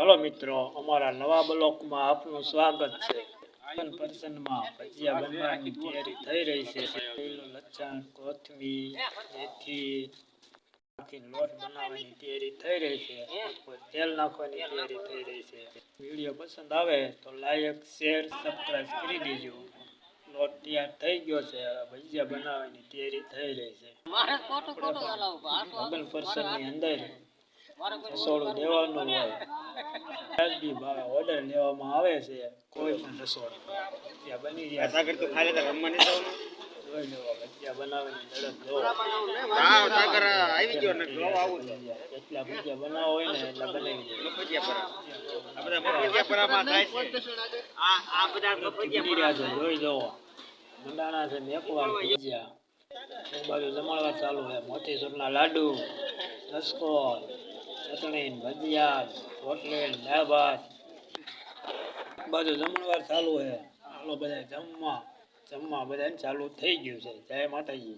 Hello मित्रों, अमरा नवा block में आपनु स्वागत है। पर्सन में भजिया बनवानी तैयारी थई रही है। लच्छण, कोथमीर, मेथी नाखीने लोट बनावવાની तैयारी थई रही है। तेल नाखવાની तैयारी थई रही है। वीडियो पसंद आवे तो लाइक, शेर, सब्सक्राइब करी दीजो। लोट तैयार थई गयो है। भजिया बनावવાની तैयारी थई रही है। डबल पर्सन ની અંદર રસોડું દેવાનું હોય બી ઓર્ડર લેવામાં આવે છે કોઈ પણ રસોડું ત્યાં બની રહ્યા સાગર તો ખાલી તો રમવા નહીં જવાનું જોઈ લેવા ભજીયા બનાવીને ઝડપ લો હા સાગર આવી ગયો ને જો આવું એટલા ભજીયા બનાવો હોય ને એટલા બનાવી દે ભજીયા પર આ બધા ભજીયા પરામાં થાય છે આ બધા ભજીયા પર જોઈ જોવો મંડાણા છે મેકવાર ભજીયા એક બાજુ જમણવાર ચાલુ છે મોતીસૂરના લાડુ રસકો चटनी भजिया रोटली दाल भात बाजू जमणवार चालू है। हालो बधाय जमवा बधाय चालू थई गयुं छे। जय माताजी।